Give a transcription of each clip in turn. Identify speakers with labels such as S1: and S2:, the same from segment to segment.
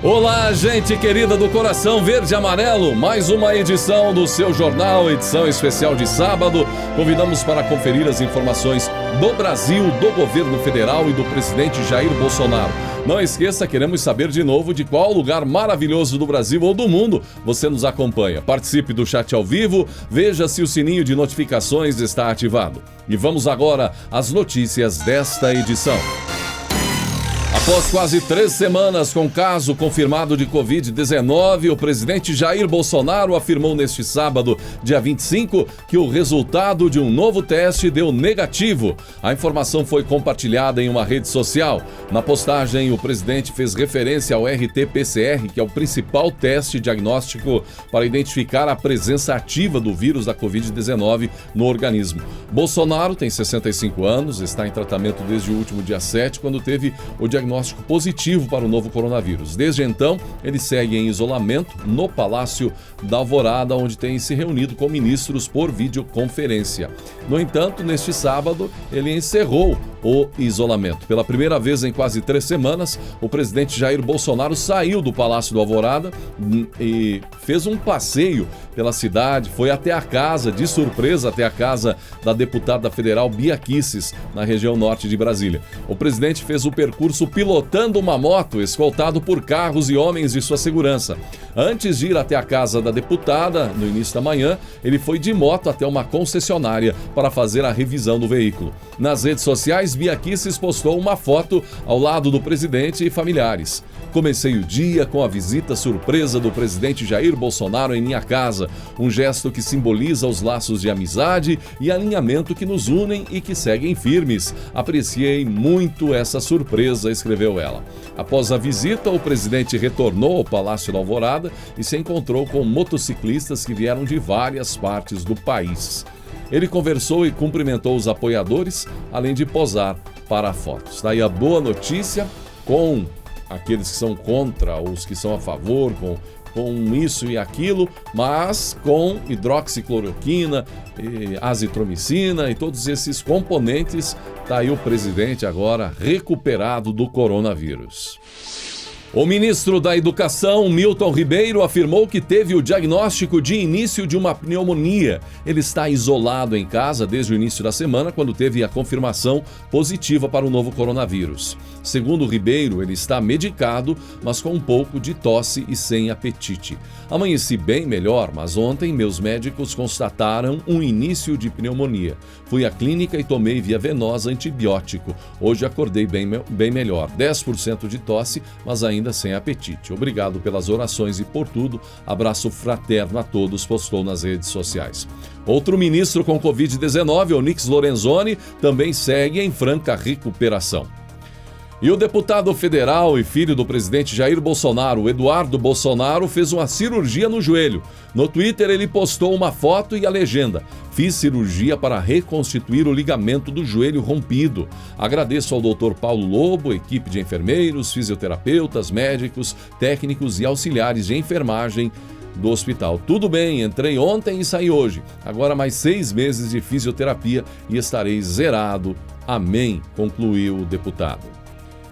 S1: Olá, gente querida do coração verde e amarelo, mais uma edição do seu jornal, edição especial de sábado. Convidamos para conferir as informações do Brasil, do governo federal e do presidente Jair Bolsonaro. Não esqueça, queremos saber de novo de qual lugar maravilhoso do Brasil ou do mundo você nos acompanha. Participe do chat ao vivo, veja se o sininho de notificações está ativado. E vamos agora às notícias desta edição. Após quase 3 semanas com caso confirmado de Covid-19, o presidente Jair Bolsonaro afirmou neste sábado, dia 25, que o resultado de um novo teste deu negativo. A informação foi compartilhada em uma rede social. Na postagem, o presidente fez referência ao RT-PCR, que é o principal teste diagnóstico para identificar a presença ativa do vírus da Covid-19 no organismo. Bolsonaro tem 65 anos, está em tratamento desde o último dia 7, quando teve o diagnóstico positivo para o novo coronavírus. Desde então, ele segue em isolamento no Palácio da Alvorada, onde tem se reunido com ministros por videoconferência. No entanto, neste sábado, ele encerrou o isolamento. Pela primeira vez em quase 3 semanas, o presidente Jair Bolsonaro saiu do Palácio da Alvorada e fez um passeio pela cidade, foi até a casa, de surpresa, até a casa da deputada federal Bia Kicis, na região norte de Brasília. O presidente fez o percurso pilotando uma moto, escoltado por carros e homens de sua segurança. Antes de ir até a casa da deputada, no início da manhã, ele foi de moto até uma concessionária para fazer a revisão do veículo. Nas redes sociais, Bia Kicis postou uma foto ao lado do presidente e familiares. Comecei o dia com a visita surpresa do presidente Jair Bolsonaro em minha casa, um gesto que simboliza os laços de amizade e alinhamento que nos unem e que seguem firmes. Apreciei muito essa surpresa, escreveu ela. Após a visita, o presidente retornou ao Palácio da Alvorada e se encontrou com motociclistas que vieram de várias partes do país. Ele conversou e cumprimentou os apoiadores, além de posar para fotos. Daí a boa notícia, com aqueles que são contra, os que são a favor, com isso e aquilo, mas com hidroxicloroquina, azitromicina e todos esses componentes, está aí o presidente agora recuperado do coronavírus. O ministro da Educação, Milton Ribeiro, afirmou que teve o diagnóstico de início de uma pneumonia. Ele está isolado em casa desde o início da semana, quando teve a confirmação positiva para o novo coronavírus. Segundo Ribeiro, ele está medicado, mas com um pouco de tosse e sem apetite. Amanheci bem melhor, mas ontem meus médicos constataram um início de pneumonia. Fui à clínica e tomei via venosa antibiótico. Hoje acordei bem melhor. 10% de tosse, mas ainda sem apetite. Obrigado pelas orações e por tudo. Abraço fraterno a todos, postou nas redes sociais. Outro ministro com Covid-19, Onyx Lorenzoni, também segue em franca recuperação. E o deputado federal e filho do presidente Jair Bolsonaro, Eduardo Bolsonaro, fez uma cirurgia no joelho. No Twitter, ele postou uma foto e a legenda: fiz cirurgia para reconstituir o ligamento do joelho rompido. Agradeço ao Dr. Paulo Lobo, equipe de enfermeiros, fisioterapeutas, médicos, técnicos e auxiliares de enfermagem do hospital. Tudo bem, entrei ontem e saí hoje. Agora mais 6 meses de fisioterapia e estarei zerado. Amém, concluiu o deputado.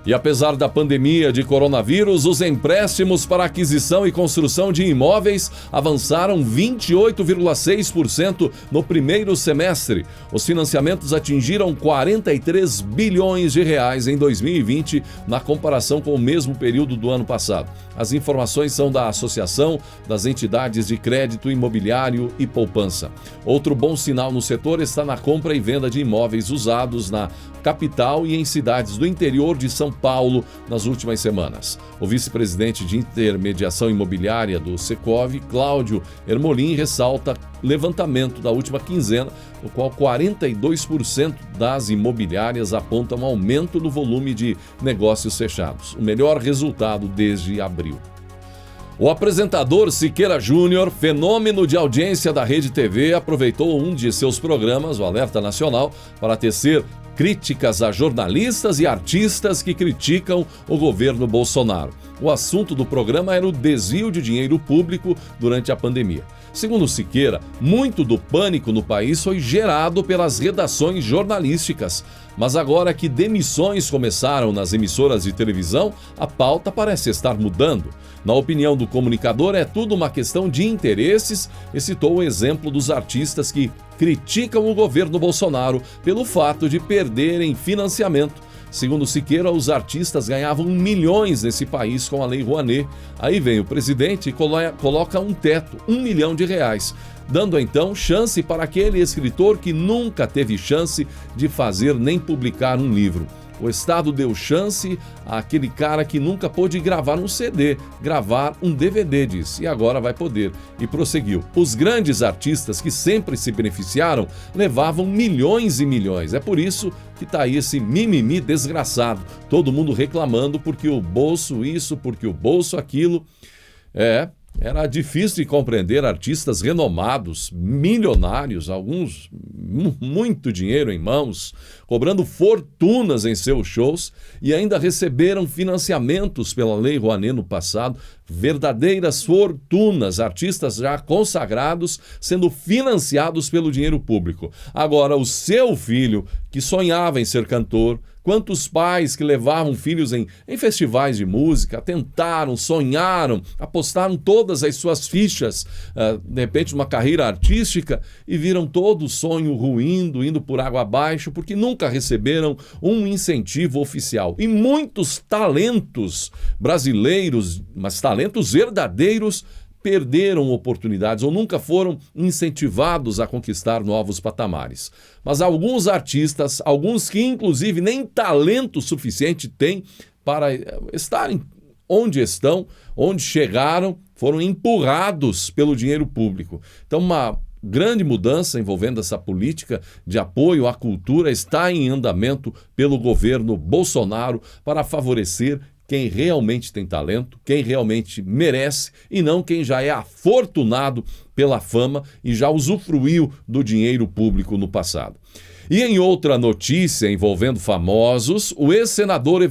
S1: E apesar da pandemia de coronavírus, os empréstimos para aquisição e construção de imóveis avançaram 28,6% no primeiro semestre. Os financiamentos atingiram 43 bilhões de reais em 2020, na comparação com o mesmo período do ano passado. As informações são da Associação das Entidades de Crédito Imobiliário e Poupança. Outro bom sinal no setor está na compra e venda de imóveis usados na capital e em cidades do interior de São Paulo nas últimas semanas. O vice-presidente de intermediação imobiliária do Secov, Cláudio Ermolim, ressalta levantamento da última quinzena, no qual 42% das imobiliárias apontam aumento no volume de negócios fechados, o melhor resultado desde abril. O apresentador Siqueira Júnior, fenômeno de audiência da Rede TV, aproveitou um de seus programas, o Alerta Nacional, para tecer críticas a jornalistas e artistas que criticam o governo Bolsonaro. o assunto do programa era o desvio de dinheiro público durante a pandemia. Segundo Siqueira, muito do pânico no país foi gerado pelas redações jornalísticas. Mas agora que demissões começaram nas emissoras de televisão, a pauta parece estar mudando. Na opinião do comunicador, é tudo uma questão de interesses e citou o exemplo dos artistas que criticam o governo Bolsonaro pelo fato de perderem financiamento. Segundo Siqueira, os artistas ganhavam milhões nesse país com a Lei Rouanet. Aí vem o presidente e coloca um teto, R$1 milhão, dando então chance para aquele escritor que nunca teve chance de fazer nem publicar um livro. O Estado deu chance àquele cara que nunca pôde gravar um CD, gravar um DVD, disse, e agora vai poder. E prosseguiu. Os grandes artistas que sempre se beneficiaram levavam milhões e milhões. É por isso que tá aí esse mimimi desgraçado. Todo mundo reclamando porque o bolso isso, porque o bolso aquilo. Era difícil de compreender artistas renomados, milionários, alguns muito dinheiro em mãos, cobrando fortunas em seus shows e ainda receberam financiamentos pela Lei Rouanet no passado, verdadeiras fortunas, artistas já consagrados sendo financiados pelo dinheiro público. Agora, o seu filho, que sonhava em ser cantor, quantos pais que levavam filhos em festivais de música, tentaram, sonharam, apostaram todas as suas fichas, de repente, uma carreira artística e viram todo o sonho ruindo, indo por água abaixo, porque nunca receberam um incentivo oficial. E muitos talentos brasileiros, mas talentos verdadeiros, perderam oportunidades ou nunca foram incentivados a conquistar novos patamares. Mas alguns artistas, alguns que inclusive nem talento suficiente têm para estarem onde estão, onde chegaram, foram empurrados pelo dinheiro público. Então, uma grande mudança envolvendo essa política de apoio à cultura está em andamento pelo governo Bolsonaro para favorecer quem realmente tem talento, quem realmente merece e não quem já é afortunado pela fama e já usufruiu do dinheiro público no passado. E em outra notícia envolvendo famosos, o ex-senador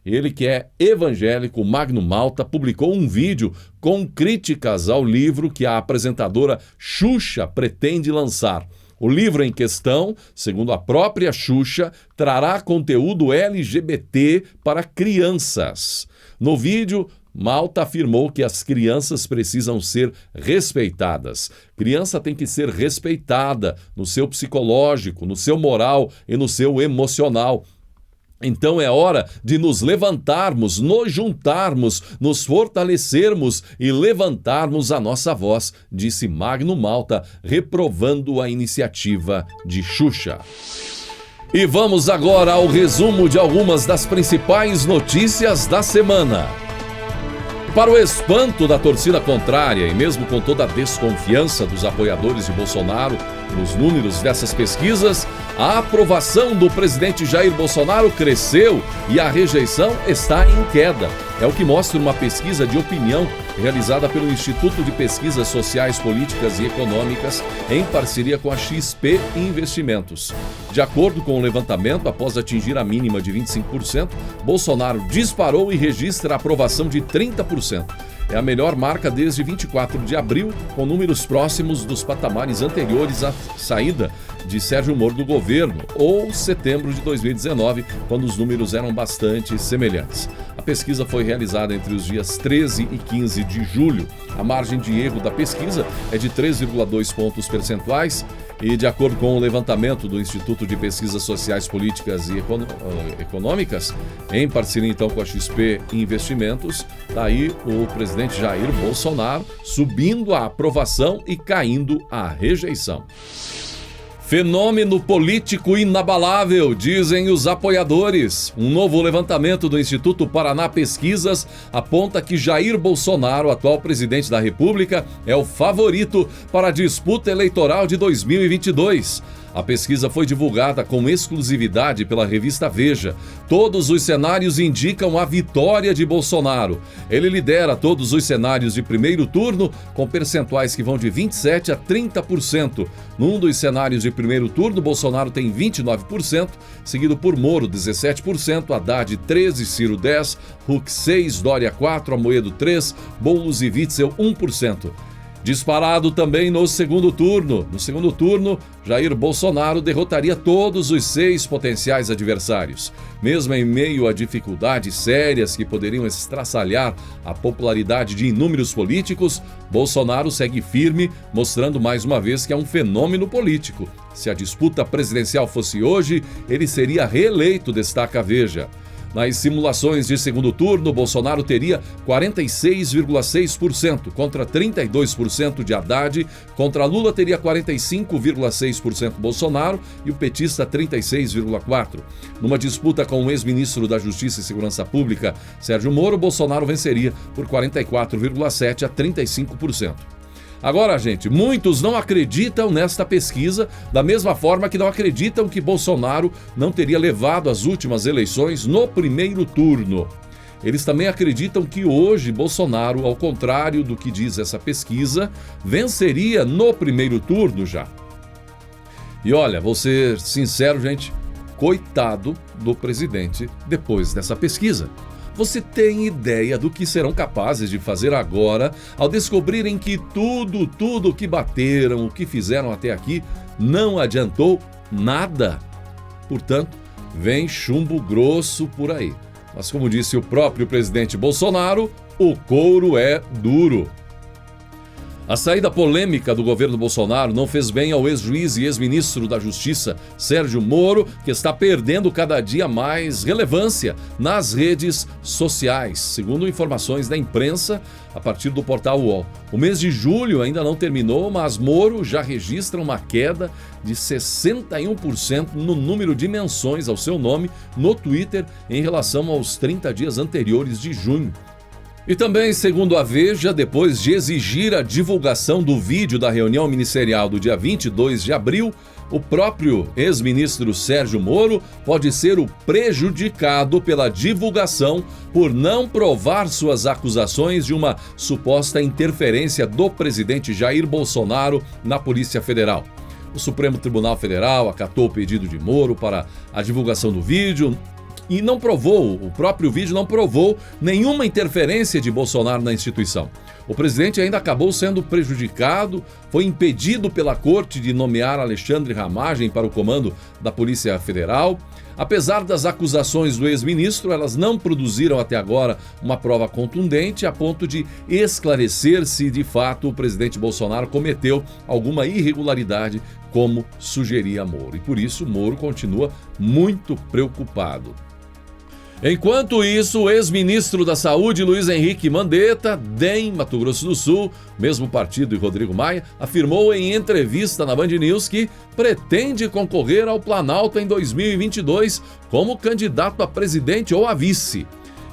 S1: ele que é evangélico, Magno Malta, publicou um vídeo com críticas ao livro que a apresentadora Xuxa pretende lançar. O livro em questão, segundo a própria Xuxa, trará conteúdo LGBT para crianças. No vídeo, Malta afirmou que as crianças precisam ser respeitadas. Criança tem que ser respeitada no seu psicológico, no seu moral e no seu emocional. Então é hora de nos levantarmos, nos juntarmos, nos fortalecermos e levantarmos a nossa voz, disse Magno Malta, reprovando a iniciativa de Xuxa. E vamos agora ao resumo de algumas das principais notícias da semana. Para o espanto da torcida contrária e mesmo com toda a desconfiança dos apoiadores de Bolsonaro nos números dessas pesquisas, a aprovação do presidente Jair Bolsonaro cresceu e a rejeição está em queda. É o que mostra uma pesquisa de opinião realizada pelo Instituto de Pesquisas Sociais, Políticas e Econômicas em parceria com a XP Investimentos. De acordo com o levantamento, após atingir a mínima de 25%, Bolsonaro disparou e registra a aprovação de 30%. É a melhor marca desde 24 de abril, com números próximos dos patamares anteriores à saída de Sérgio Moro do governo, ou setembro de 2019, quando os números eram bastante semelhantes. A pesquisa foi realizada entre os dias 13 e 15 de julho. A margem de erro da pesquisa é de 3,2 pontos percentuais e, de acordo com o levantamento do Instituto de Pesquisas Sociais, Políticas e Econômicas, em parceria então com a XP Investimentos, está aí o presidente Jair Bolsonaro subindo a aprovação e caindo a rejeição. Fenômeno político inabalável, dizem os apoiadores. Um novo levantamento do Instituto Paraná Pesquisas aponta que Jair Bolsonaro, atual presidente da República, é o favorito para a disputa eleitoral de 2022. A pesquisa foi divulgada com exclusividade pela revista Veja. Todos os cenários indicam a vitória de Bolsonaro. Ele lidera todos os cenários de primeiro turno, com percentuais que vão de 27% a 30%. Num dos cenários de primeiro turno, Bolsonaro tem 29%, seguido por Moro, 17%, Haddad, 13%, Ciro, 10%, Huck, 6%, Dória, 4%, Amoedo, 3%, Boulos e Witzel, 1%. Disparado também no segundo turno. No segundo turno, Jair Bolsonaro derrotaria todos os 6 potenciais adversários. Mesmo em meio a dificuldades sérias que poderiam estraçalhar a popularidade de inúmeros políticos, Bolsonaro segue firme, mostrando mais uma vez que é um fenômeno político. Se a disputa presidencial fosse hoje, ele seria reeleito, destaca a Veja. Nas simulações de segundo turno, Bolsonaro teria 46,6% contra 32% de Haddad, contra Lula teria 45,6% Bolsonaro e o petista 36,4%. Numa disputa com o ex-ministro da Justiça e Segurança Pública, Sérgio Moro, Bolsonaro venceria por 44,7% a 35%. Agora, gente, muitos não acreditam nesta pesquisa, da mesma forma que não acreditam que Bolsonaro não teria levado as últimas eleições no primeiro turno. Eles também acreditam que hoje Bolsonaro, ao contrário do que diz essa pesquisa, venceria no primeiro turno já. E olha, vou ser sincero, gente, coitado do presidente depois dessa pesquisa. Você tem ideia do que serão capazes de fazer agora ao descobrirem que tudo que bateram, o que fizeram até aqui, não adiantou nada? Portanto, vem chumbo grosso por aí. Mas como disse o próprio presidente Bolsonaro, o couro é duro. A saída polêmica do governo Bolsonaro não fez bem ao ex-juiz e ex-ministro da Justiça, Sérgio Moro, que está perdendo cada dia mais relevância nas redes sociais, segundo informações da imprensa a partir do portal UOL. O mês de julho ainda não terminou, mas Moro já registra uma queda de 61% no número de menções ao seu nome no Twitter em relação aos 30 dias anteriores de junho. E também, segundo a Veja, depois de exigir a divulgação do vídeo da reunião ministerial do dia 22 de abril, o próprio ex-ministro Sérgio Moro pode ser o prejudicado pela divulgação por não provar suas acusações de uma suposta interferência do presidente Jair Bolsonaro na Polícia Federal. O Supremo Tribunal Federal acatou o pedido de Moro para a divulgação do vídeo e não provou, o próprio vídeo não provou nenhuma interferência de Bolsonaro na instituição. O presidente ainda acabou sendo prejudicado, foi impedido pela corte de nomear Alexandre Ramagem para o comando da Polícia Federal. Apesar das acusações do ex-ministro, elas não produziram até agora uma prova contundente a ponto de esclarecer se de fato o presidente Bolsonaro cometeu alguma irregularidade, como sugeria Moro. E por isso Moro continua muito preocupado. Enquanto isso, o ex-ministro da Saúde, Luiz Henrique Mandetta, DEM, Mato Grosso do Sul, mesmo partido e Rodrigo Maia, afirmou em entrevista na Band News que pretende concorrer ao Planalto em 2022 como candidato a presidente ou a vice.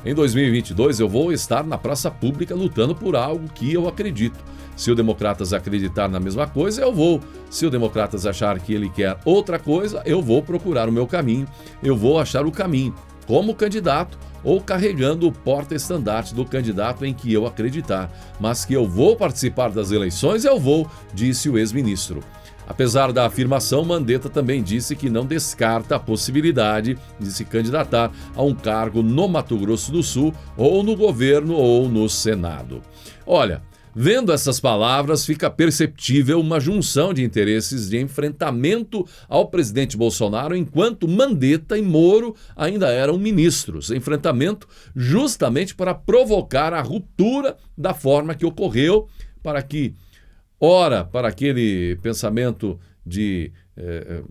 S1: Em 2022 eu vou estar na praça pública lutando por algo que eu acredito. Se o Democratas acreditar na mesma coisa, eu vou. Se o Democratas achar que ele quer outra coisa, eu vou procurar o meu caminho, eu vou achar o caminho. Como candidato ou carregando o porta-estandarte do candidato em que eu acreditar. Mas que eu vou participar das eleições, eu vou, disse o ex-ministro. Apesar da afirmação, Mandetta também disse que não descarta a possibilidade de se candidatar a um cargo no Mato Grosso do Sul, ou no governo ou no Senado. Olha, vendo essas palavras, fica perceptível uma junção de interesses de enfrentamento ao presidente Bolsonaro enquanto Mandetta e Moro ainda eram ministros. Enfrentamento justamente para provocar a ruptura da forma que ocorreu, para que, ora, para aquele pensamento de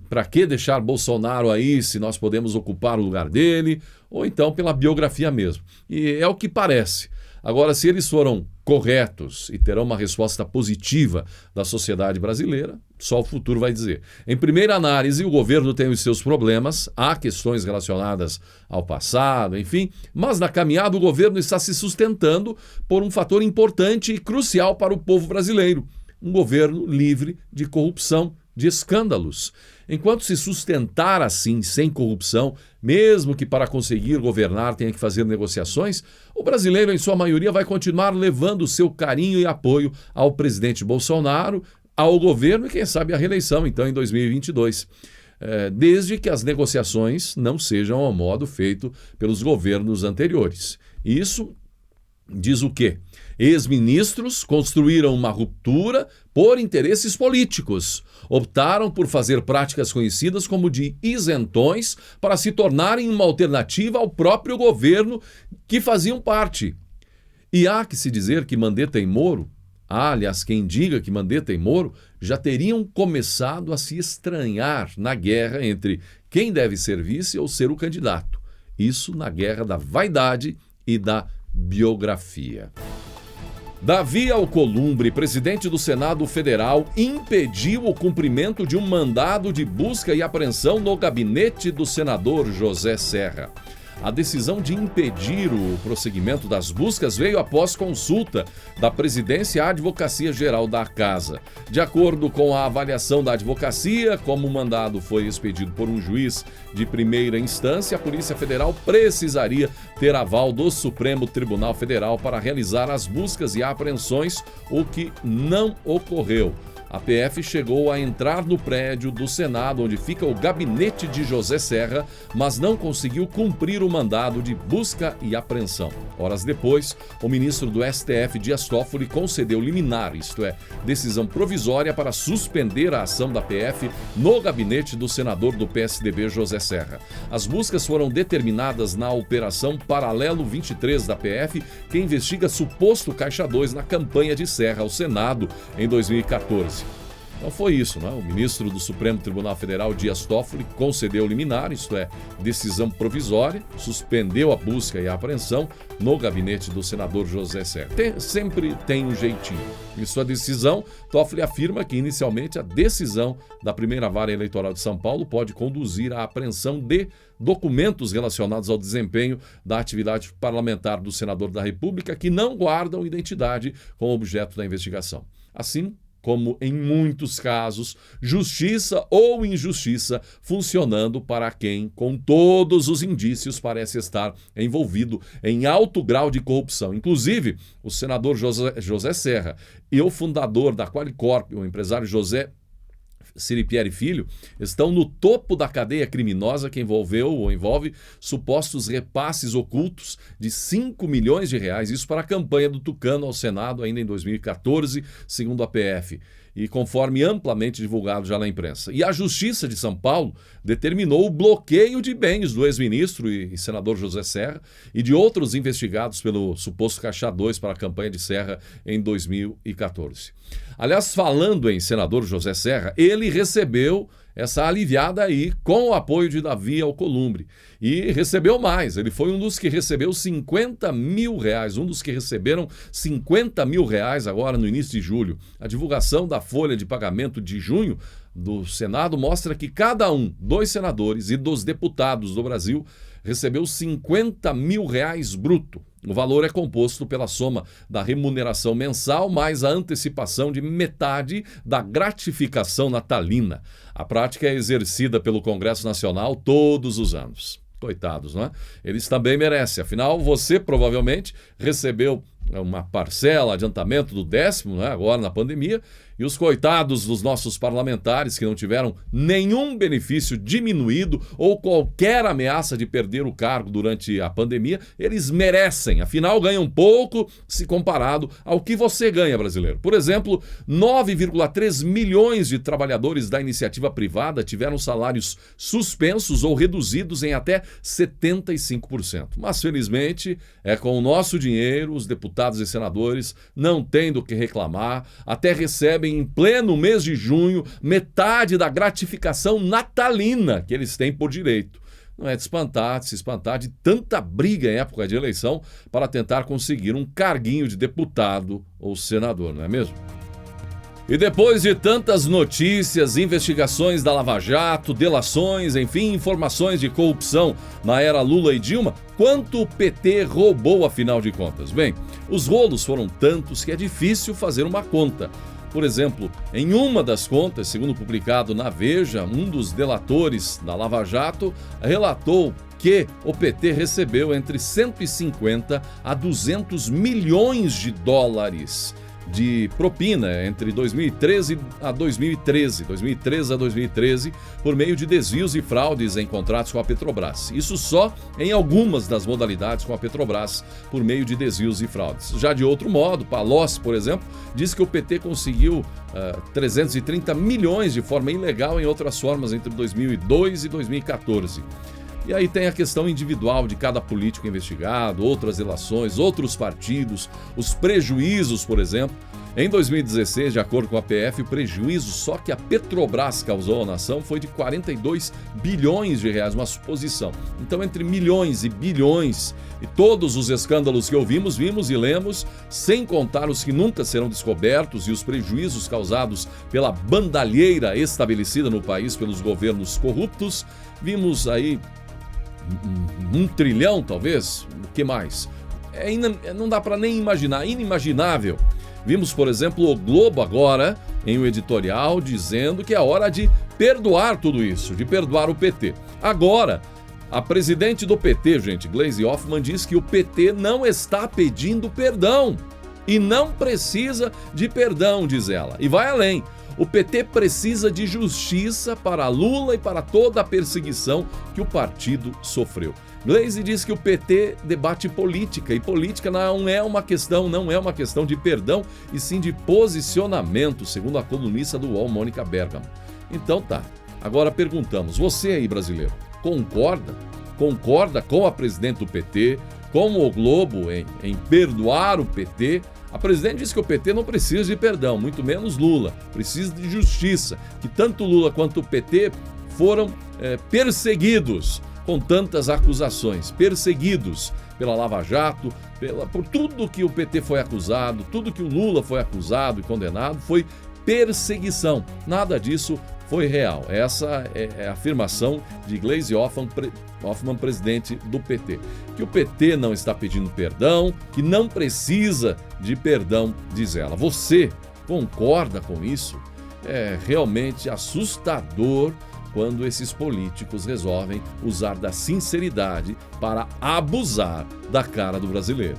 S1: para que deixar Bolsonaro aí se nós podemos ocupar o lugar dele, ou então pela biografia mesmo. E é o que parece. Agora, se eles foram corretos e terão uma resposta positiva da sociedade brasileira, só o futuro vai dizer. Em primeira análise, o governo tem os seus problemas, há questões relacionadas ao passado, enfim, mas na caminhada o governo está se sustentando por um fator importante e crucial para o povo brasileiro: um governo livre de corrupção, de escândalos. Enquanto se sustentar assim, sem corrupção, mesmo que para conseguir governar tenha que fazer negociações, o brasileiro, em sua maioria, vai continuar levando seu carinho e apoio ao presidente Bolsonaro, ao governo e, quem sabe, à reeleição, então, em 2022. Desde que as negociações não sejam ao modo feito pelos governos anteriores. Isso diz o quê? Ex-ministros construíram uma ruptura por interesses políticos. Optaram por fazer práticas conhecidas como de isentões para se tornarem uma alternativa ao próprio governo que faziam parte. E há que se dizer que Mandetta e Moro, aliás, quem diga que Mandetta e Moro já teriam começado a se estranhar na guerra entre quem deve ser vice ou ser o candidato. Isso na guerra da vaidade e da biografia. Davi Alcolumbre, presidente do Senado Federal, impediu o cumprimento de um mandado de busca e apreensão no gabinete do senador José Serra. A decisão de impedir o prosseguimento das buscas veio após consulta da presidência à Advocacia Geral da Casa. De acordo com a avaliação da advocacia, como o mandado foi expedido por um juiz de primeira instância, a Polícia Federal precisaria ter aval do Supremo Tribunal Federal para realizar as buscas e apreensões, o que não ocorreu. A PF chegou a entrar no prédio do Senado, onde fica o gabinete de José Serra, mas não conseguiu cumprir o mandado de busca e apreensão. Horas depois, o ministro do STF, Dias Toffoli, concedeu liminar, isto é, decisão provisória para suspender a ação da PF no gabinete do senador do PSDB, José Serra. As buscas foram determinadas na Operação Paralelo 23 da PF, que investiga suposto Caixa 2 na campanha de Serra ao Senado em 2014. Então foi isso, né? O ministro do Supremo Tribunal Federal, Dias Toffoli, concedeu liminar, isto é, decisão provisória, suspendeu a busca e a apreensão no gabinete do senador José Serra. Sempre tem um jeitinho. Em sua decisão, Toffoli afirma que, inicialmente, a decisão da primeira vara eleitoral de São Paulo pode conduzir à apreensão de documentos relacionados ao desempenho da atividade parlamentar do senador da República que não guardam identidade como objeto da investigação. Assim, como em muitos casos, justiça ou injustiça funcionando para quem, com todos os indícios, parece estar envolvido em alto grau de corrupção. Inclusive, o senador José Serra e o fundador da Qualicorp, o empresário José Siripieri Filho, estão no topo da cadeia criminosa que envolve supostos repasses ocultos de 5 milhões de reais, isso para a campanha do Tucano ao Senado ainda em 2014, segundo a PF, e conforme amplamente divulgado já na imprensa. E a Justiça de São Paulo determinou o bloqueio de bens do ex-ministro e senador José Serra e de outros investigados pelo suposto Caixa 2 para a campanha de Serra em 2014. Aliás, falando em senador José Serra, ele recebeu essa aliviada aí com o apoio de Davi Alcolumbre. E recebeu mais, ele foi um dos que recebeu 50 mil reais, um dos que receberam 50 mil reais agora no início de julho. A divulgação da folha de pagamento de junho do Senado mostra que cada um dos senadores e dos deputados do Brasil recebeu 50 mil reais bruto. O valor é composto pela soma da remuneração mensal mais a antecipação de metade da gratificação natalina. A prática é exercida pelo Congresso Nacional todos os anos. Coitados, não é? Eles também merecem. Afinal, você provavelmente recebeu uma parcela, adiantamento do 10º, né, agora na pandemia, e os coitados dos nossos parlamentares que não tiveram nenhum benefício diminuído ou qualquer ameaça de perder o cargo durante a pandemia, eles merecem, afinal ganham pouco se comparado ao que você ganha, brasileiro. Por exemplo, 9,3 milhões de trabalhadores da iniciativa privada tiveram salários suspensos ou reduzidos em até 75%. Mas, felizmente, é com o nosso dinheiro, os deputados e senadores não têm do que reclamar, até recebem em pleno mês de junho metade da gratificação natalina que eles têm por direito. Não é de se espantar de tanta briga em época de eleição para tentar conseguir um carguinho de deputado ou senador, não é mesmo? E depois de tantas notícias, investigações da Lava Jato, delações, enfim, informações de corrupção na era Lula e Dilma, quanto o PT roubou afinal de contas? Bem, os rolos foram tantos que é difícil fazer uma conta. Por exemplo, em uma das contas, segundo publicado na Veja, um dos delatores da Lava Jato relatou que o PT recebeu entre 150 a 200 milhões de dólares de propina entre 2013 a 2013, por meio de desvios e fraudes em contratos com a Petrobras. Isso só em algumas das modalidades com a Petrobras, por meio de desvios e fraudes. Já de outro modo, Palocci, por exemplo, diz que o PT conseguiu 330 milhões de forma ilegal em outras formas entre 2002 e 2014. E aí tem a questão individual de cada político investigado, outras relações, outros partidos, os prejuízos, por exemplo. Em 2016, de acordo com a PF, o prejuízo só que a Petrobras causou à nação foi de 42 bilhões de reais, uma suposição. Então, entre milhões e bilhões e todos os escândalos que ouvimos, vimos e lemos, sem contar os que nunca serão descobertos e os prejuízos causados pela bandalheira estabelecida no país pelos governos corruptos, vimos aí 1 trilhão, talvez, o que mais? Não dá para nem imaginar, inimaginável. Vimos, por exemplo, o Globo agora, em um editorial, dizendo que é hora de perdoar tudo isso, de perdoar o PT. Agora, a presidente do PT, gente, Gleisi Hoffmann, diz que o PT não está pedindo perdão e não precisa de perdão, diz ela. E vai além. O PT precisa de justiça para Lula e para toda a perseguição que o partido sofreu. Gleisi diz que o PT debate política, e política não é uma questão de perdão, e sim de posicionamento, segundo a colunista do UOL, Mônica Bergamo. Então tá, agora perguntamos, você aí brasileiro, concorda com a presidente do PT, com o Globo em perdoar o PT? A presidente disse que o PT não precisa de perdão, muito menos Lula, precisa de justiça, que tanto Lula quanto o PT foram perseguidos com tantas acusações, perseguidos pela Lava Jato, por tudo que o PT foi acusado, tudo que o Lula foi acusado e condenado foi perseguição. Nada disso foi real. Essa é a afirmação de Gleisi Hoffmann, presidente do PT. Que o PT não está pedindo perdão, que não precisa de perdão, diz ela. Você concorda com isso? É realmente assustador quando esses políticos resolvem usar da sinceridade para abusar da cara do brasileiro.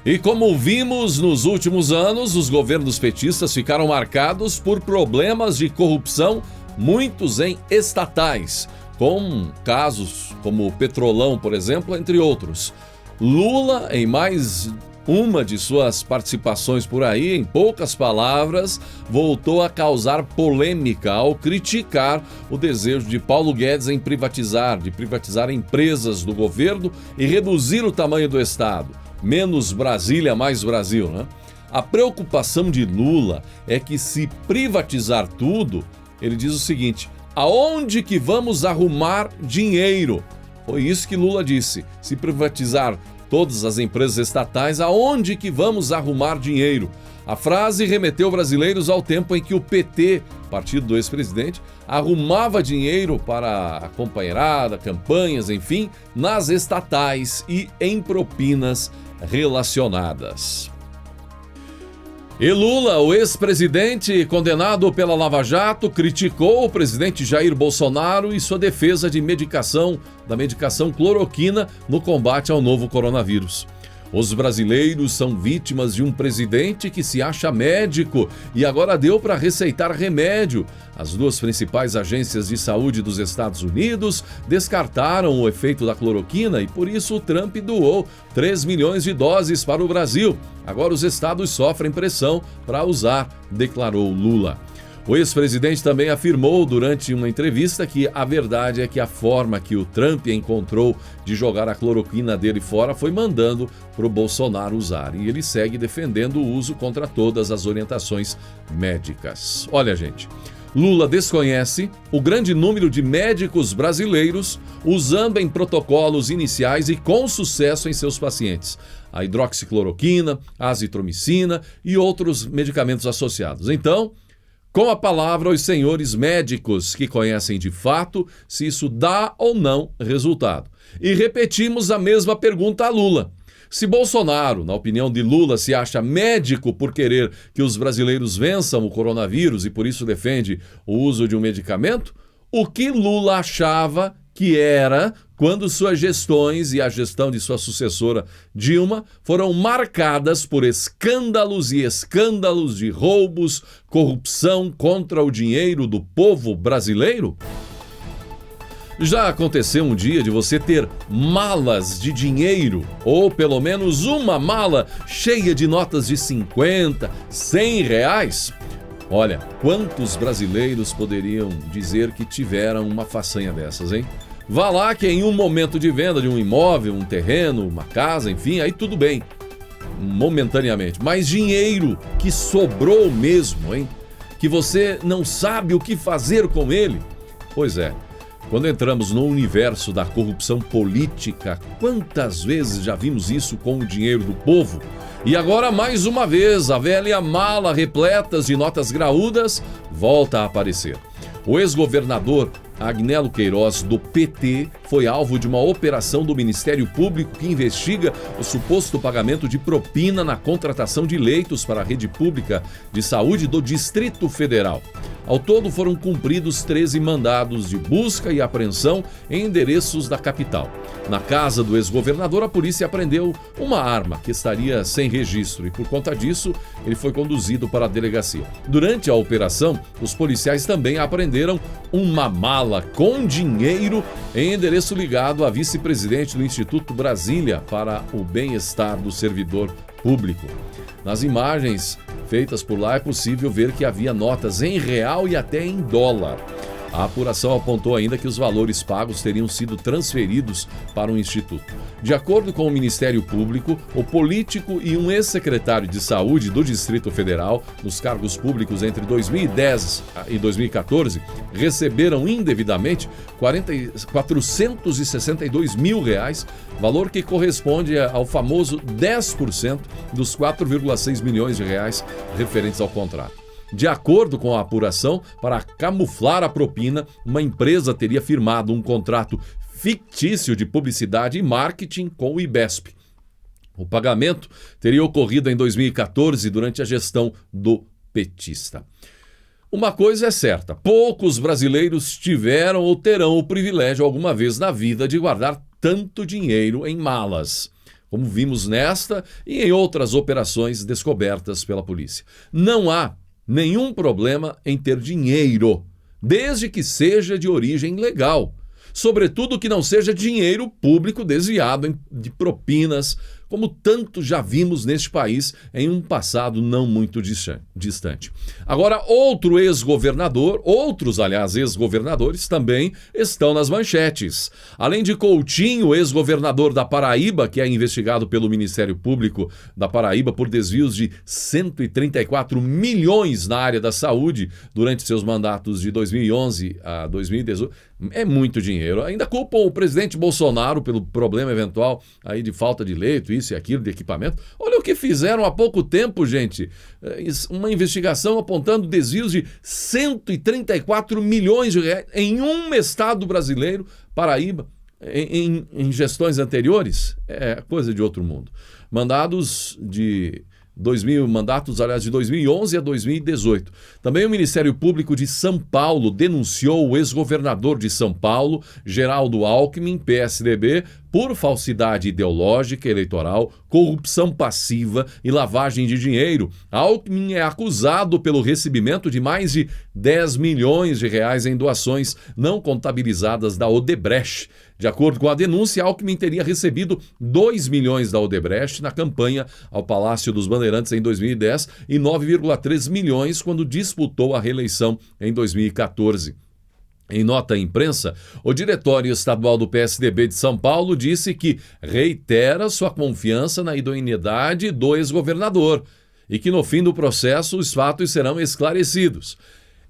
S1: E como vimos nos últimos anos, os governos petistas ficaram marcados por problemas de corrupção, muitos em estatais, com casos como o Petrolão, por exemplo, entre outros. Lula, em mais uma de suas participações por aí, em poucas palavras, voltou a causar polêmica ao criticar o desejo de Paulo Guedes em privatizar empresas do governo e reduzir o tamanho do Estado. Menos Brasília, mais Brasil, né? A preocupação de Lula é que se privatizar tudo, ele diz o seguinte: aonde que vamos arrumar dinheiro? Foi isso que Lula disse. Se privatizar todas as empresas estatais, aonde que vamos arrumar dinheiro? A frase remeteu brasileiros ao tempo em que o PT, partido do ex-presidente, arrumava dinheiro para a companheirada, campanhas, enfim, nas estatais e em propinas relacionadas. E Lula, o ex-presidente condenado pela Lava Jato, criticou o presidente Jair Bolsonaro e sua defesa da medicação cloroquina no combate ao novo coronavírus. Os brasileiros são vítimas de um presidente que se acha médico e agora deu para receitar remédio. As duas principais agências de saúde dos Estados Unidos descartaram o efeito da cloroquina e por isso o Trump doou 3 milhões de doses para o Brasil. Agora os estados sofrem pressão para usar, declarou Lula. O ex-presidente também afirmou durante uma entrevista que a verdade é que a forma que o Trump encontrou de jogar a cloroquina dele fora foi mandando para o Bolsonaro usar. E ele segue defendendo o uso contra todas as orientações médicas. Olha, gente, Lula desconhece o grande número de médicos brasileiros usando em protocolos iniciais e com sucesso em seus pacientes a hidroxicloroquina, a azitromicina e outros medicamentos associados. Então, com a palavra aos senhores médicos que conhecem de fato se isso dá ou não resultado. E repetimos a mesma pergunta a Lula. Se Bolsonaro, na opinião de Lula, se acha médico por querer que os brasileiros vençam o coronavírus e por isso defende o uso de um medicamento, o que Lula achava que era quando suas gestões e a gestão de sua sucessora Dilma foram marcadas por escândalos e escândalos de roubos, corrupção contra o dinheiro do povo brasileiro? Já aconteceu um dia de você ter malas de dinheiro, ou pelo menos uma mala cheia de notas de 50, 100 reais? Olha, quantos brasileiros poderiam dizer que tiveram uma façanha dessas, hein? Vá lá que em um momento de venda de um imóvel, um terreno, uma casa, enfim, aí tudo bem, momentaneamente. Mas dinheiro que sobrou mesmo, hein? Que você não sabe o que fazer com ele? Pois é. Quando entramos no universo da corrupção política, quantas vezes já vimos isso com o dinheiro do povo? E agora, mais uma vez, a velha mala repleta de notas graúdas volta a aparecer. O ex-governador Agnello Queiroz, do PT, foi alvo de uma operação do Ministério Público que investiga o suposto pagamento de propina na contratação de leitos para a rede pública de saúde do Distrito Federal. Ao todo, foram cumpridos 13 mandados de busca e apreensão em endereços da capital. Na casa do ex-governador, a polícia apreendeu uma arma que estaria sem registro e, por conta disso, ele foi conduzido para a delegacia. Durante a operação, os policiais também apreenderam uma mala com dinheiro em endereço ligado à vice-presidente do Instituto Brasília para o Bem-Estar do Servidor Público. Nas imagens feitas por lá é possível ver que havia notas em real e até em dólar. A apuração apontou ainda que os valores pagos teriam sido transferidos para o Instituto. De acordo com o Ministério Público, o político e um ex-secretário de Saúde do Distrito Federal, nos cargos públicos entre 2010 e 2014, receberam indevidamente R$462 mil, valor que corresponde ao famoso 10% dos 4,6 milhões de reais referentes ao contrato. De acordo com a apuração, para camuflar a propina, uma empresa teria firmado um contrato fictício de publicidade e marketing com o IBESP. O pagamento teria ocorrido em 2014 durante a gestão do petista. Uma coisa é certa, poucos brasileiros tiveram ou terão o privilégio alguma vez na vida de guardar tanto dinheiro em malas, como vimos nesta e em outras operações descobertas pela polícia. Não há nenhum problema em ter dinheiro, desde que seja de origem legal. Sobretudo que não seja dinheiro público desviado de propinas, como tanto já vimos neste país em um passado não muito distante. Agora, outros ex-governadores também estão nas manchetes. Além de Coutinho, ex-governador da Paraíba, que é investigado pelo Ministério Público da Paraíba por desvios de 134 milhões na área da saúde durante seus mandatos de 2011 a 2018, é muito dinheiro. Ainda culpam o presidente Bolsonaro pelo problema eventual aí de falta de leito, isso e aquilo, de equipamento. Olha o que fizeram há pouco tempo, gente. Uma investigação apontando desvios de 134 milhões de reais em um estado brasileiro, Paraíba, em gestões anteriores. É coisa de outro mundo. Mandatos de 2011 a 2018. Também o Ministério Público de São Paulo denunciou o ex-governador de São Paulo, Geraldo Alckmin, PSDB, por falsidade ideológica eleitoral, corrupção passiva e lavagem de dinheiro. Alckmin é acusado pelo recebimento de mais de 10 milhões de reais em doações não contabilizadas da Odebrecht. De acordo com a denúncia, Alckmin teria recebido 2 milhões da Odebrecht na campanha ao Palácio dos Bandeirantes em 2010 e 9,3 milhões quando disputou a reeleição em 2014. Em nota à imprensa, o Diretório Estadual do PSDB de São Paulo disse que reitera sua confiança na idoneidade do ex-governador e que no fim do processo os fatos serão esclarecidos.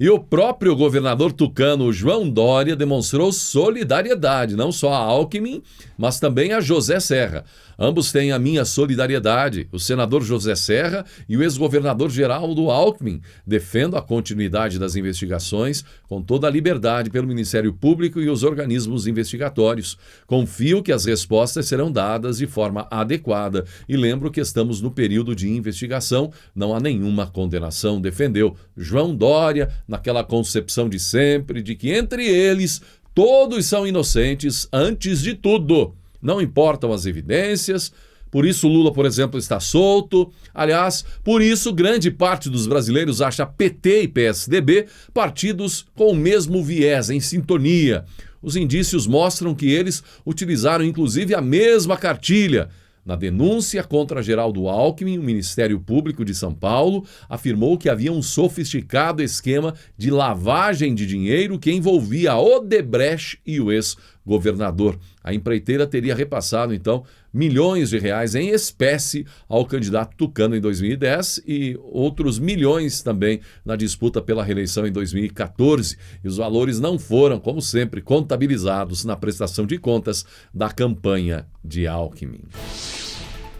S1: E o próprio governador tucano, João Dória, demonstrou solidariedade, não só a Alckmin, mas também a José Serra. Ambos têm a minha solidariedade. O senador José Serra e o ex-governador Geraldo Alckmin. Defendo a continuidade das investigações com toda a liberdade pelo Ministério Público e os organismos investigatórios. Confio que as respostas serão dadas de forma adequada e lembro que estamos no período de investigação, não há nenhuma condenação, defendeu João Dória, naquela concepção de sempre de que entre eles todos são inocentes antes de tudo. Não importam as evidências, por isso Lula, por exemplo, está solto. Aliás, por isso grande parte dos brasileiros acha PT e PSDB partidos com o mesmo viés, em sintonia. Os indícios mostram que eles utilizaram inclusive a mesma cartilha. Na denúncia contra Geraldo Alckmin, o Ministério Público de São Paulo afirmou que havia um sofisticado esquema de lavagem de dinheiro que envolvia a Odebrecht e o ex-governador. A empreiteira teria repassado, então, milhões de reais em espécie ao candidato tucano em 2010 e outros milhões também na disputa pela reeleição em 2014. E os valores não foram, como sempre, contabilizados na prestação de contas da campanha de Alckmin.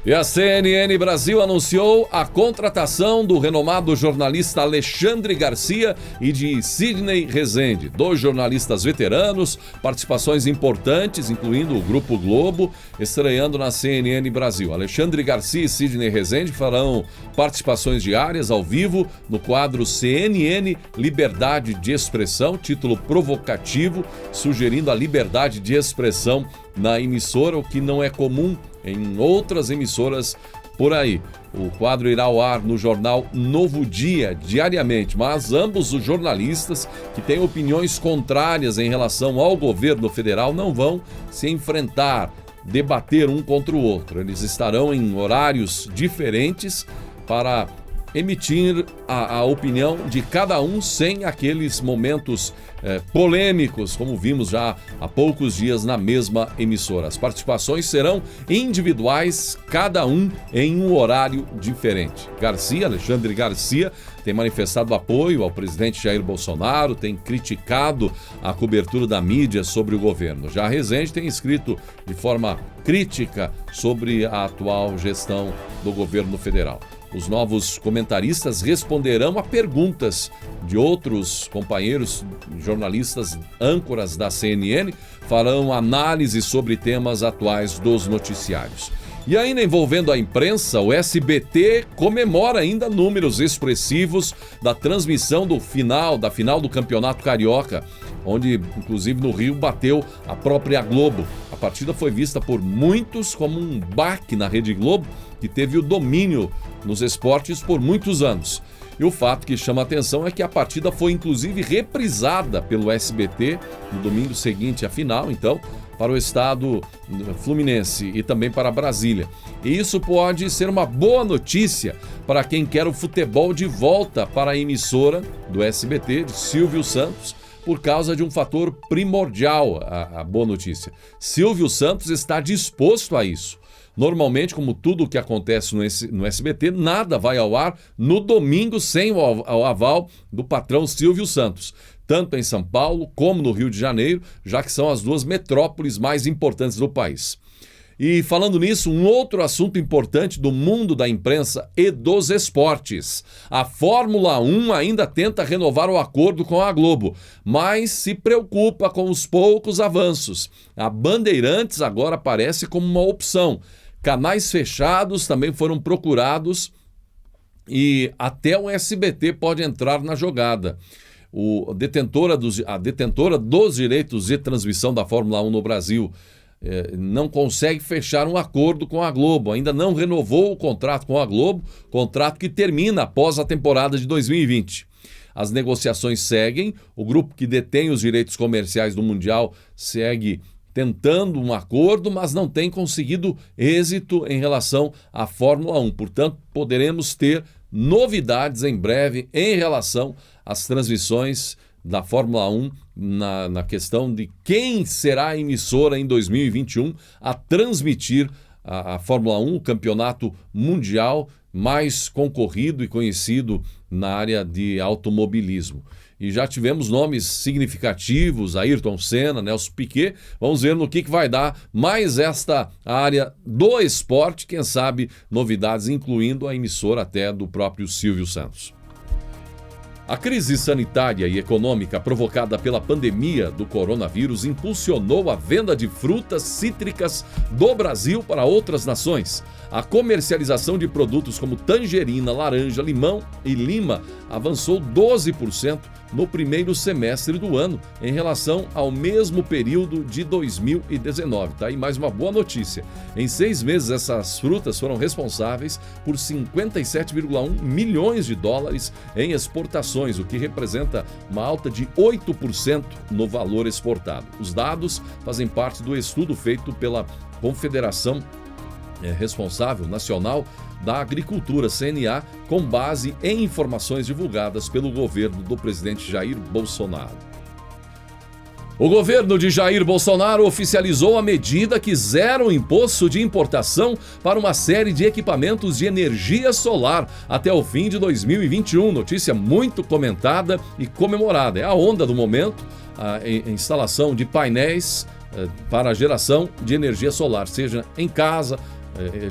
S1: E a CNN Brasil anunciou a contratação do renomado jornalista Alexandre Garcia e de Sidney Rezende, dois jornalistas veteranos, participações importantes, incluindo o Grupo Globo, estreando na CNN Brasil. Alexandre Garcia e Sidney Rezende farão participações diárias ao vivo no quadro CNN Liberdade de Expressão, título provocativo, sugerindo a liberdade de expressão na emissora, o que não é comum em outras emissoras por aí. O quadro irá ao ar no jornal Novo Dia, diariamente, mas ambos os jornalistas que têm opiniões contrárias em relação ao governo federal não vão se enfrentar, debater um contra o outro. Eles estarão em horários diferentes para emitir a opinião de cada um sem aqueles momentos polêmicos, como vimos já há poucos dias na mesma emissora. As participações serão individuais, cada um em um horário diferente. Alexandre Garcia, tem manifestado apoio ao presidente Jair Bolsonaro, tem criticado a cobertura da mídia sobre o governo. Já Rezende tem escrito de forma crítica sobre a atual gestão do governo federal. Os novos comentaristas responderão a perguntas de outros companheiros jornalistas âncoras da CNN, farão análise sobre temas atuais dos noticiários. E ainda envolvendo a imprensa, o SBT comemora ainda números expressivos da transmissão da final do Campeonato Carioca, onde, inclusive no Rio, bateu a própria Globo. A partida foi vista por muitos como um baque na Rede Globo, que teve o domínio nos esportes por muitos anos. E o fato que chama a atenção é que a partida foi inclusive reprisada pelo SBT no domingo seguinte à final, então, para o estado fluminense e também para Brasília. E isso pode ser uma boa notícia para quem quer o futebol de volta para a emissora do SBT, de Silvio Santos, por causa de um fator primordial, a boa notícia. Silvio Santos está disposto a isso. Normalmente, como tudo o que acontece no SBT, nada vai ao ar no domingo sem o aval do patrão Silvio Santos, tanto em São Paulo como no Rio de Janeiro, já que são as duas metrópoles mais importantes do país. E falando nisso, um outro assunto importante do mundo da imprensa e dos esportes. A Fórmula 1 ainda tenta renovar o acordo com a Globo, mas se preocupa com os poucos avanços. A Bandeirantes agora aparece como uma opção. Canais fechados também foram procurados e até o SBT pode entrar na jogada. A detentora dos direitos de transmissão da Fórmula 1 no Brasil não consegue fechar um acordo com a Globo, ainda não renovou o contrato com a Globo, contrato que termina após a temporada de 2020. As negociações seguem, o grupo que detém os direitos comerciais do Mundial segue tentando um acordo, mas não tem conseguido êxito em relação à Fórmula 1. Portanto, poderemos ter novidades em breve em relação às transmissões da Fórmula 1 na questão de quem será a emissora em 2021 a transmitir a Fórmula 1, o campeonato mundial mais concorrido e conhecido na área de automobilismo. E já tivemos nomes significativos, Ayrton Senna, Nelson Piquet. Vamos ver no que vai dar mais esta área do esporte, quem sabe novidades, incluindo a emissora até do próprio Silvio Santos. A crise sanitária e econômica provocada pela pandemia do coronavírus impulsionou a venda de frutas cítricas do Brasil para outras nações. A comercialização de produtos como tangerina, laranja, limão e lima avançou 12% no primeiro semestre do ano, em relação ao mesmo período de 2019. Tá aí mais uma boa notícia. Em 6 meses, essas frutas foram responsáveis por 57,1 milhões de dólares em exportações, o que representa uma alta de 8% no valor exportado. Os dados fazem parte do estudo feito pela Confederação Responsável Nacional da Agricultura, CNA, com base em informações divulgadas pelo governo do presidente Jair Bolsonaro. O governo de Jair Bolsonaro oficializou a medida que zera o imposto de importação para uma série de equipamentos de energia solar até o fim de 2021. Notícia muito comentada e comemorada. É a onda do momento, a instalação de painéis para a geração de energia solar, seja em casa,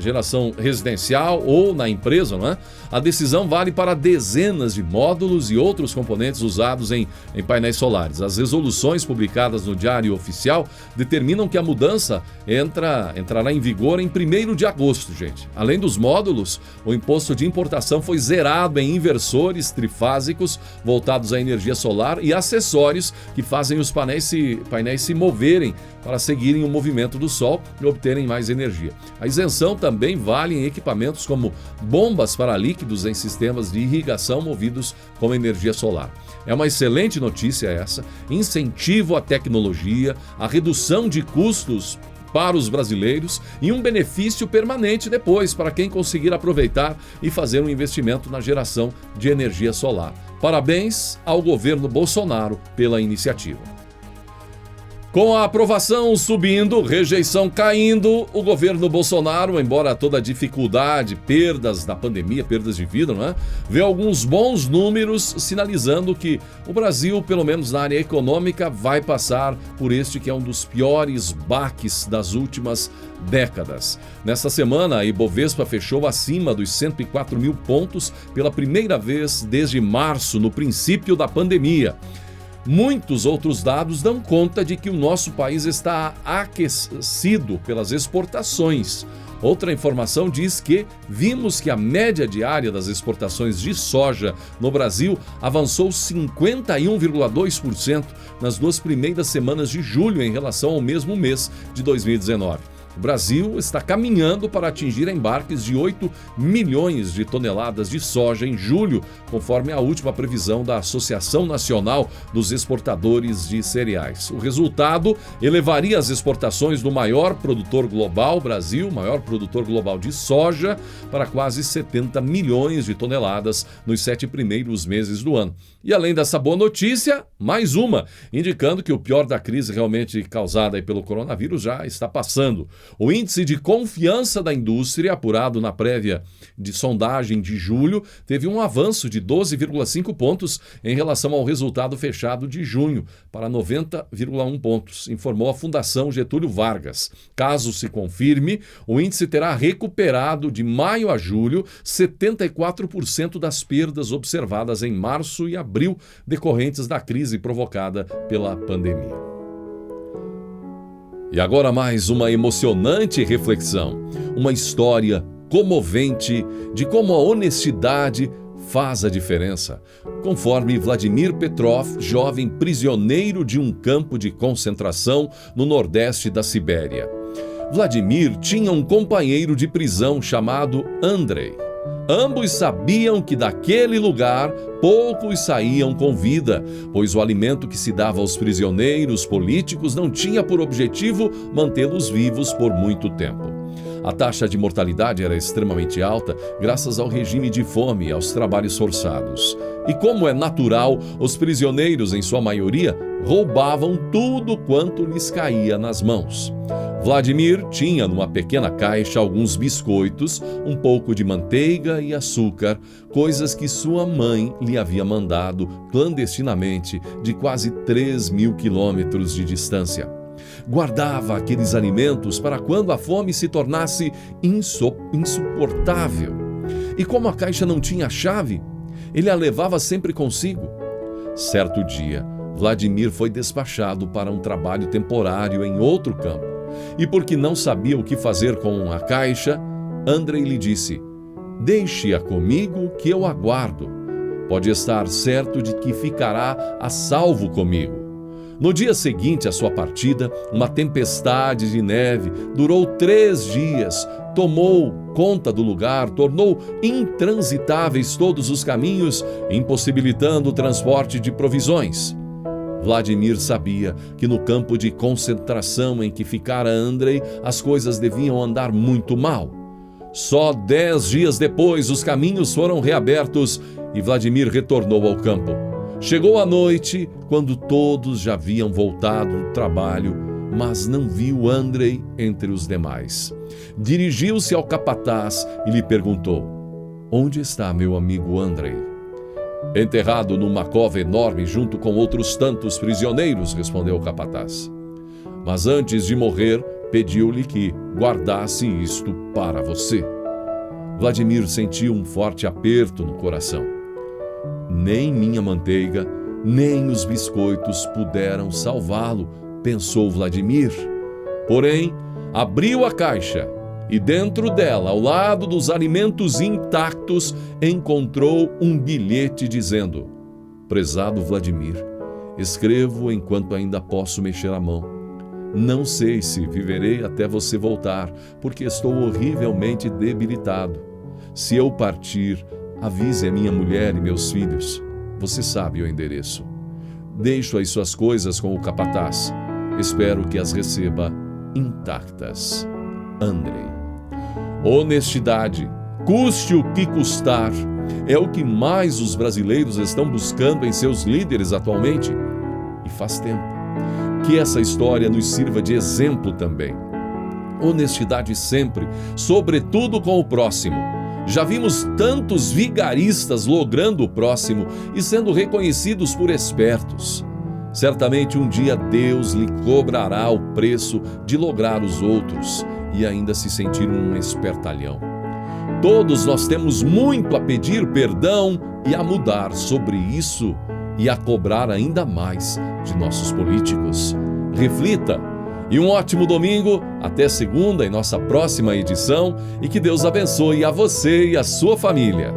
S1: geração residencial ou na empresa, não é? A decisão vale para dezenas de módulos e outros componentes usados em painéis solares. As resoluções publicadas no Diário Oficial determinam que a mudança entrará em vigor em 1º de agosto, gente. Além dos módulos, o imposto de importação foi zerado em inversores trifásicos voltados à energia solar e acessórios que fazem os painéis se moverem para seguirem o movimento do Sol e obterem mais energia. A isenção também vale em equipamentos como bombas para líquidos em sistemas de irrigação movidos com energia solar. É uma excelente notícia essa, incentivo à tecnologia, a redução de custos para os brasileiros e um benefício permanente depois para quem conseguir aproveitar e fazer um investimento na geração de energia solar. Parabéns ao governo Bolsonaro pela iniciativa. Com a aprovação subindo, rejeição caindo, o governo Bolsonaro, embora toda a dificuldade, perdas da pandemia, perdas de vida, não é? Vê alguns bons números sinalizando que o Brasil, pelo menos na área econômica, vai passar por este que é um dos piores baques das últimas décadas. Nesta semana, a Ibovespa fechou acima dos 104 mil pontos pela primeira vez desde março, no princípio da pandemia. Muitos outros dados dão conta de que o nosso país está aquecido pelas exportações. Outra informação diz que vimos que a média diária das exportações de soja no Brasil avançou 51,2% nas 2 primeiras semanas de julho em relação ao mesmo mês de 2019. O Brasil está caminhando para atingir embarques de 8 milhões de toneladas de soja em julho, conforme a última previsão da Associação Nacional dos Exportadores de Cereais. O resultado elevaria as exportações do maior produtor global, Brasil, maior produtor global de soja, para quase 70 milhões de toneladas nos 7 primeiros meses do ano. E além dessa boa notícia, mais uma, indicando que o pior da crise realmente causada pelo coronavírus já está passando. O índice de confiança da indústria, apurado na prévia de sondagem de julho, teve um avanço de 12,5 pontos em relação ao resultado fechado de junho, para 90,1 pontos, informou a Fundação Getúlio Vargas. Caso se confirme, o índice terá recuperado de maio a julho 74% das perdas observadas em março e abril, decorrentes da crise provocada pela pandemia. E agora mais uma emocionante reflexão, uma história comovente de como a honestidade faz a diferença, conforme Vladimir Petrov, jovem prisioneiro de um campo de concentração no nordeste da Sibéria. Vladimir tinha um companheiro de prisão chamado Andrei. Ambos sabiam que daquele lugar poucos saíam com vida, pois o alimento que se dava aos prisioneiros políticos não tinha por objetivo mantê-los vivos por muito tempo. A taxa de mortalidade era extremamente alta graças ao regime de fome e aos trabalhos forçados. E como é natural, os prisioneiros, em sua maioria, roubavam tudo quanto lhes caía nas mãos. Vladimir tinha numa pequena caixa alguns biscoitos, um pouco de manteiga e açúcar, coisas que sua mãe lhe havia mandado clandestinamente de quase 3.000 quilômetros de distância. Guardava aqueles alimentos para quando a fome se tornasse insuportável. E como a caixa não tinha chave, ele a levava sempre consigo. Certo dia, Vladimir foi despachado para um trabalho temporário em outro campo. E porque não sabia o que fazer com a caixa, Andrei lhe disse: "Deixe-a comigo que eu aguardo. Pode estar certo de que ficará a salvo comigo." No dia seguinte à sua partida, uma tempestade de neve durou 3 dias, tomou conta do lugar, tornou intransitáveis todos os caminhos, impossibilitando o transporte de provisões. Vladimir sabia que no campo de concentração em que ficara Andrei, as coisas deviam andar muito mal. Só 10 dias depois, os caminhos foram reabertos e Vladimir retornou ao campo. Chegou a noite, quando todos já haviam voltado do trabalho, mas não viu Andrei entre os demais. Dirigiu-se ao capataz e lhe perguntou: "Onde está meu amigo Andrei?" "Enterrado numa cova enorme junto com outros tantos prisioneiros", respondeu o capataz. "Mas antes de morrer, pediu-lhe que guardasse isto para você." Vladimir sentiu um forte aperto no coração. Nem minha manteiga, nem os biscoitos puderam salvá-lo, pensou Vladimir. Porém, abriu a caixa e dentro dela, ao lado dos alimentos intactos, encontrou um bilhete dizendo: "Prezado Vladimir, escrevo enquanto ainda posso mexer a mão. Não sei se viverei até você voltar, porque estou horrivelmente debilitado. Se eu partir, avise a minha mulher e meus filhos. Você sabe o endereço. Deixo as suas coisas com o capataz. Espero que as receba intactas. Andrei." Honestidade, custe o que custar, é o que mais os brasileiros estão buscando em seus líderes atualmente. E faz tempo. Que essa história nos sirva de exemplo também. Honestidade sempre, sobretudo com o próximo. Já vimos tantos vigaristas logrando o próximo e sendo reconhecidos por espertos. Certamente um dia Deus lhe cobrará o preço de lograr os outros e ainda se sentir um espertalhão. Todos nós temos muito a pedir perdão e a mudar sobre isso e a cobrar ainda mais de nossos políticos. Reflita e um ótimo domingo, até segunda em nossa próxima edição e que Deus abençoe a você e a sua família.